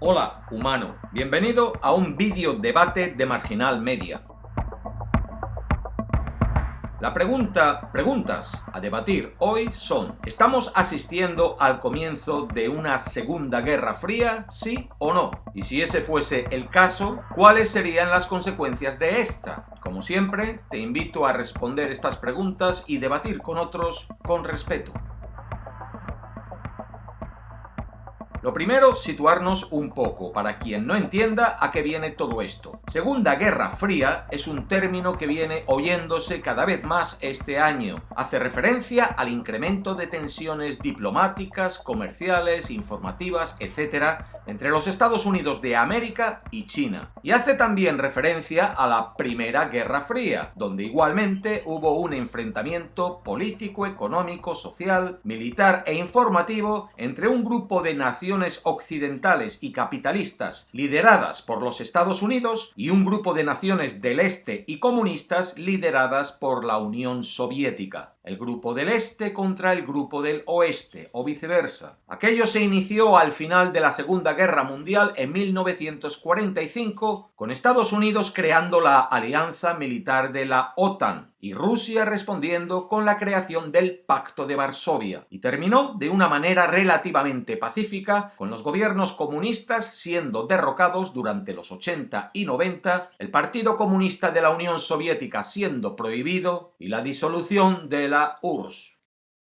Hola, humano. Bienvenido a un vídeo debate de Marginal Media. La preguntas a debatir hoy son: ¿estamos asistiendo al comienzo de una Segunda Guerra Fría, sí o no? Y si ese fuese el caso, ¿cuáles serían las consecuencias de esta? Como siempre, te invito a responder estas preguntas y debatir con otros con respeto. Lo primero, situarnos un poco, para quien no entienda a qué viene todo esto. Segunda Guerra Fría es un término que viene oyéndose cada vez más este año. Hace referencia al incremento de tensiones diplomáticas, comerciales, informativas, etc., entre los Estados Unidos de América y China. Y hace también referencia a la Primera Guerra Fría, donde igualmente hubo un enfrentamiento político, económico, social, militar e informativo entre un grupo de naciones occidentales y capitalistas lideradas por los Estados Unidos y un grupo de naciones del este y comunistas lideradas por la Unión Soviética. El grupo del este contra el grupo del oeste, o viceversa. Aquello se inició al final de la Segunda Guerra Mundial en 1945, con Estados Unidos creando la alianza militar de la OTAN y Rusia respondiendo con la creación del Pacto de Varsovia, y terminó de una manera relativamente pacífica, con los gobiernos comunistas siendo derrocados durante los 80 y 90, el Partido Comunista de la Unión Soviética siendo prohibido y la disolución de la URSS.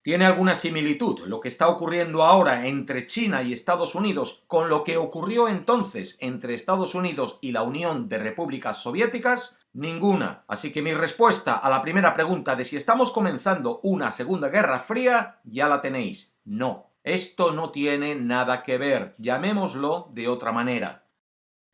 ¿Tiene alguna similitud lo que está ocurriendo ahora entre China y Estados Unidos con lo que ocurrió entonces entre Estados Unidos y la Unión de Repúblicas Soviéticas? Ninguna. Así que mi respuesta a la primera pregunta de si estamos comenzando una Segunda Guerra Fría, ya la tenéis. No. Esto no tiene nada que ver. Llamémoslo de otra manera.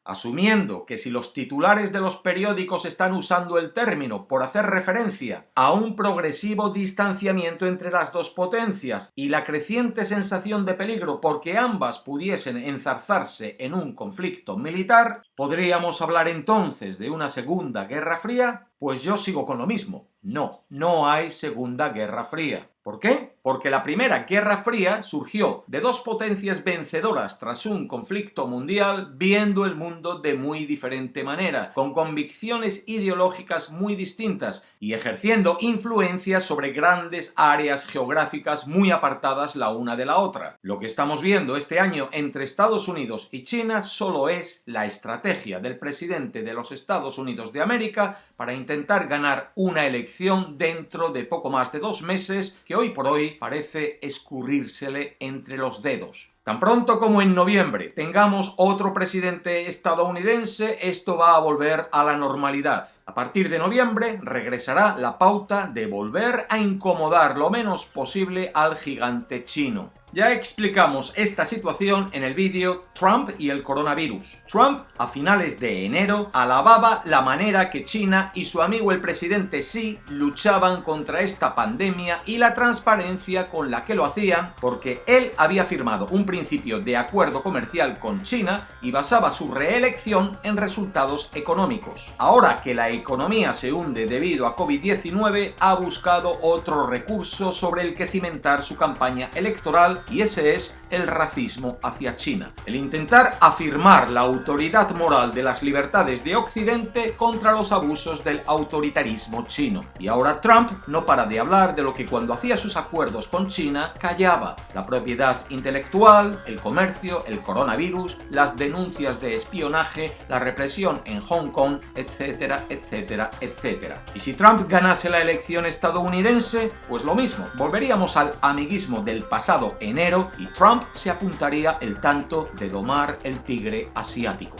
Asumiendo que si los titulares de los periódicos están usando el término por hacer referencia a un progresivo distanciamiento entre las dos potencias y la creciente sensación de peligro porque ambas pudiesen enzarzarse en un conflicto militar, ¿podríamos hablar entonces de una Segunda Guerra Fría? Pues yo sigo con lo mismo. No, no hay Segunda Guerra Fría. ¿Por qué? Porque la Primera Guerra Fría surgió de dos potencias vencedoras tras un conflicto mundial viendo el mundo de muy diferente manera, con convicciones ideológicas muy distintas y ejerciendo influencia sobre grandes áreas geográficas muy apartadas la una de la otra. Lo que estamos viendo este año entre Estados Unidos y China solo es la estrategia del presidente de los Estados Unidos de América para intentar ganar una elección dentro de poco más de 2 meses que hoy por hoy parece escurrírsele entre los dedos. Tan pronto como en noviembre tengamos otro presidente estadounidense, esto va a volver a la normalidad. A partir de noviembre regresará la pauta de volver a incomodar lo menos posible al gigante chino. Ya explicamos esta situación en el vídeo Trump y el coronavirus. Trump, a finales de enero, alababa la manera que China y su amigo el presidente Xi luchaban contra esta pandemia y la transparencia con la que lo hacían, porque él había firmado un principio de acuerdo comercial con China y basaba su reelección en resultados económicos. Ahora que la economía se hunde debido a COVID-19, ha buscado otro recurso sobre el que cimentar su campaña electoral, y ese es el racismo hacia China. El intentar afirmar la autoridad moral de las libertades de Occidente contra los abusos del autoritarismo chino. Y ahora Trump no para de hablar de lo que cuando hacía sus acuerdos con China callaba: la propiedad intelectual, el comercio, el coronavirus, las denuncias de espionaje, la represión en Hong Kong, etcétera, etcétera, etcétera. Y si Trump ganase la elección estadounidense, pues lo mismo, volveríamos al amiguismo del pasado enero y Trump se apuntaría el tanto de domar el tigre asiático.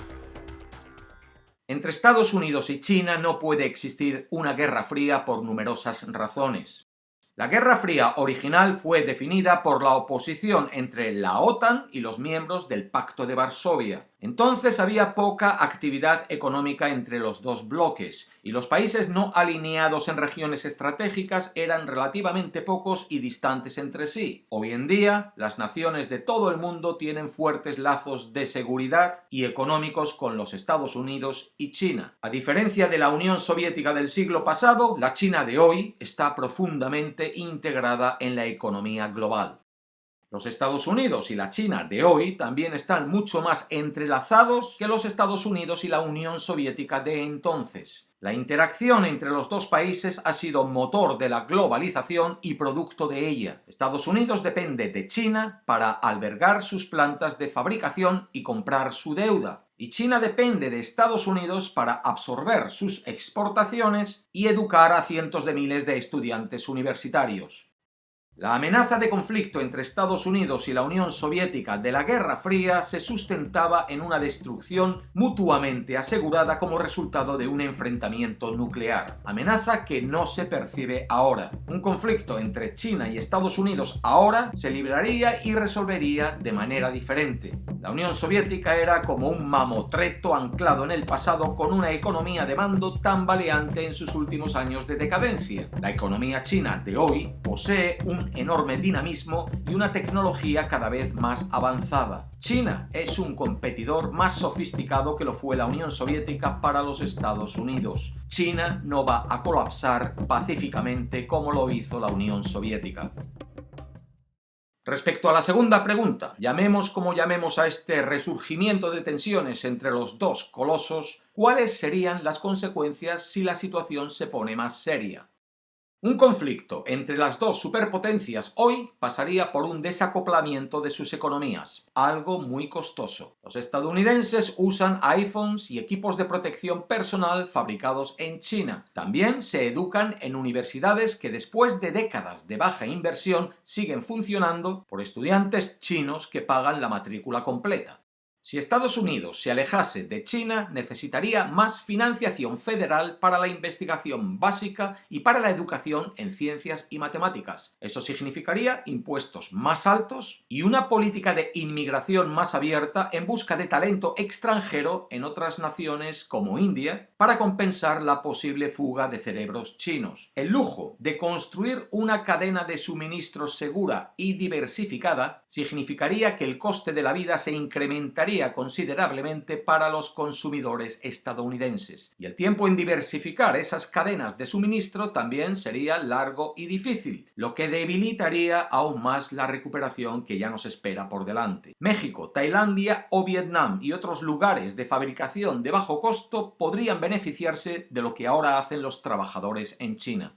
Entre Estados Unidos y China no puede existir una guerra fría por numerosas razones. La Guerra Fría original fue definida por la oposición entre la OTAN y los miembros del Pacto de Varsovia. Entonces había poca actividad económica entre los dos bloques, y los países no alineados en regiones estratégicas eran relativamente pocos y distantes entre sí. Hoy en día, las naciones de todo el mundo tienen fuertes lazos de seguridad y económicos con los Estados Unidos y China. A diferencia de la Unión Soviética del siglo pasado, la China de hoy está profundamente integrada en la economía global. Los Estados Unidos y la China de hoy también están mucho más entrelazados que los Estados Unidos y la Unión Soviética de entonces. La interacción entre los dos países ha sido motor de la globalización y producto de ella. Estados Unidos depende de China para albergar sus plantas de fabricación y comprar su deuda. Y China depende de Estados Unidos para absorber sus exportaciones y educar a cientos de miles de estudiantes universitarios. La amenaza de conflicto entre Estados Unidos y la Unión Soviética de la Guerra Fría se sustentaba en una destrucción mutuamente asegurada como resultado de un enfrentamiento nuclear, amenaza que no se percibe ahora. Un conflicto entre China y Estados Unidos ahora se libraría y resolvería de manera diferente. La Unión Soviética era como un mamotreto anclado en el pasado con una economía de mando tambaleante en sus últimos años de decadencia. La economía china de hoy posee un enorme dinamismo y una tecnología cada vez más avanzada. China es un competidor más sofisticado que lo fue la Unión Soviética para los Estados Unidos. China no va a colapsar pacíficamente como lo hizo la Unión Soviética. Respecto a la segunda pregunta, llamemos como llamemos a este resurgimiento de tensiones entre los dos colosos, ¿cuáles serían las consecuencias si la situación se pone más seria? Un conflicto entre las dos superpotencias hoy pasaría por un desacoplamiento de sus economías, algo muy costoso. Los estadounidenses usan iPhones y equipos de protección personal fabricados en China. También se educan en universidades que después de décadas de baja inversión siguen funcionando por estudiantes chinos que pagan la matrícula completa. Si Estados Unidos se alejase de China, necesitaría más financiación federal para la investigación básica y para la educación en ciencias y matemáticas. Eso significaría impuestos más altos y una política de inmigración más abierta en busca de talento extranjero en otras naciones como India para compensar la posible fuga de cerebros chinos. El lujo de construir una cadena de suministros segura y diversificada significaría que el coste de la vida se incrementaría considerablemente para los consumidores estadounidenses. Y el tiempo en diversificar esas cadenas de suministro también sería largo y difícil, lo que debilitaría aún más la recuperación que ya nos espera por delante. México, Tailandia o Vietnam y otros lugares de fabricación de bajo costo podrían beneficiarse de lo que ahora hacen los trabajadores en China.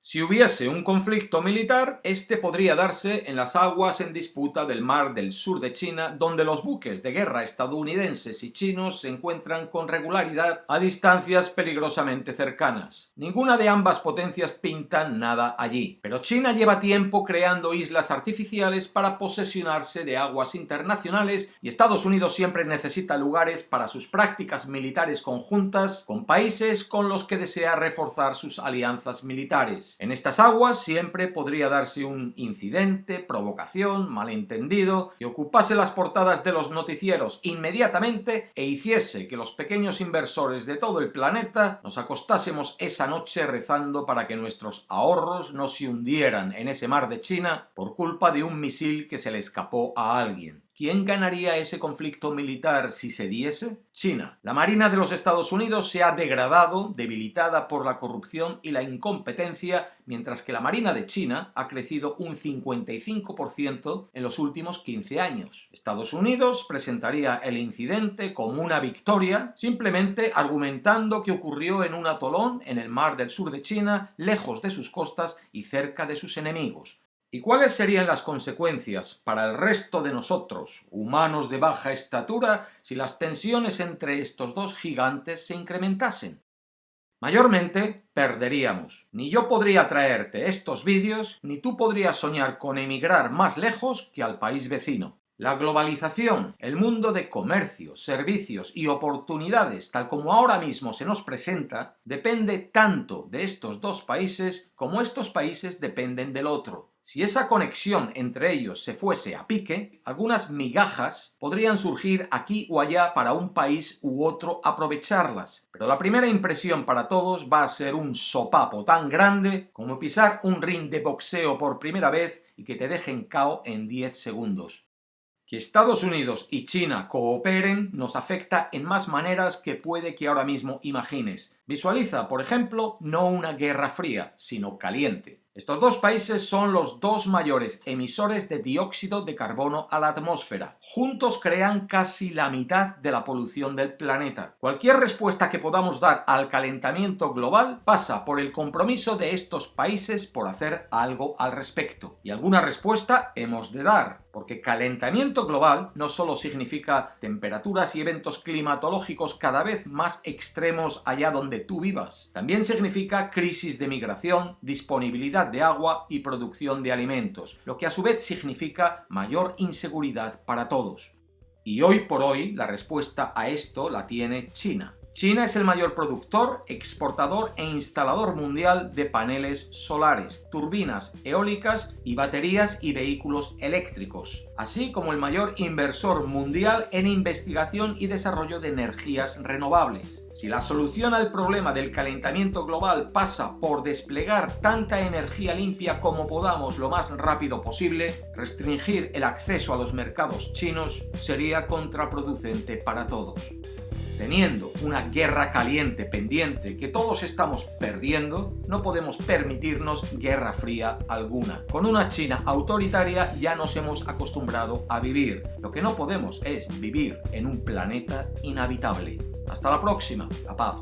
Si hubiese un conflicto militar, este podría darse en las aguas en disputa del mar del sur de China, donde los buques de guerra estadounidenses y chinos se encuentran con regularidad a distancias peligrosamente cercanas. Ninguna de ambas potencias pinta nada allí, pero China lleva tiempo creando islas artificiales para posesionarse de aguas internacionales y Estados Unidos siempre necesita lugares para sus prácticas militares conjuntas con países con los que desea reforzar sus alianzas militares. En estas aguas siempre podría darse un incidente, provocación, malentendido, que ocupase las portadas de los noticieros inmediatamente e hiciese que los pequeños inversores de todo el planeta nos acostásemos esa noche rezando para que nuestros ahorros no se hundieran en ese mar de China por culpa de un misil que se le escapó a alguien. ¿Quién ganaría ese conflicto militar si se diese? China. La Marina de los Estados Unidos se ha degradado, debilitada por la corrupción y la incompetencia, mientras que la Marina de China ha crecido un 55% en los últimos 15 años. Estados Unidos presentaría el incidente como una victoria, simplemente argumentando que ocurrió en un atolón en el mar del sur de China, lejos de sus costas y cerca de sus enemigos. ¿Y cuáles serían las consecuencias para el resto de nosotros, humanos de baja estatura, si las tensiones entre estos dos gigantes se incrementasen? Mayormente perderíamos. Ni yo podría traerte estos vídeos, ni tú podrías soñar con emigrar más lejos que al país vecino. La globalización, el mundo de comercio, servicios y oportunidades, tal como ahora mismo se nos presenta, depende tanto de estos dos países como estos países dependen del otro. Si esa conexión entre ellos se fuese a pique, algunas migajas podrían surgir aquí o allá para un país u otro aprovecharlas. Pero la primera impresión para todos va a ser un sopapo tan grande como pisar un ring de boxeo por primera vez y que te dejen KO en 10 segundos. Que Estados Unidos y China cooperen nos afecta en más maneras que puede que ahora mismo imagines. Visualiza, por ejemplo, no una guerra fría, sino caliente. Estos dos países son los dos mayores emisores de dióxido de carbono a la atmósfera. Juntos crean casi la mitad de la polución del planeta. Cualquier respuesta que podamos dar al calentamiento global pasa por el compromiso de estos países por hacer algo al respecto. Y alguna respuesta hemos de dar, porque calentamiento global no solo significa temperaturas y eventos climatológicos cada vez más extremos allá donde tú vivas. También significa crisis de migración, disponibilidad de agua y producción de alimentos, lo que a su vez significa mayor inseguridad para todos. Y hoy por hoy la respuesta a esto la tiene China. China es el mayor productor, exportador e instalador mundial de paneles solares, turbinas eólicas y baterías y vehículos eléctricos, así como el mayor inversor mundial en investigación y desarrollo de energías renovables. Si la solución al problema del calentamiento global pasa por desplegar tanta energía limpia como podamos lo más rápido posible, restringir el acceso a los mercados chinos sería contraproducente para todos. Teniendo una guerra caliente pendiente que todos estamos perdiendo, no podemos permitirnos guerra fría alguna. Con una China autoritaria ya nos hemos acostumbrado a vivir. Lo que no podemos es vivir en un planeta inhabitable. Hasta la próxima. La paz.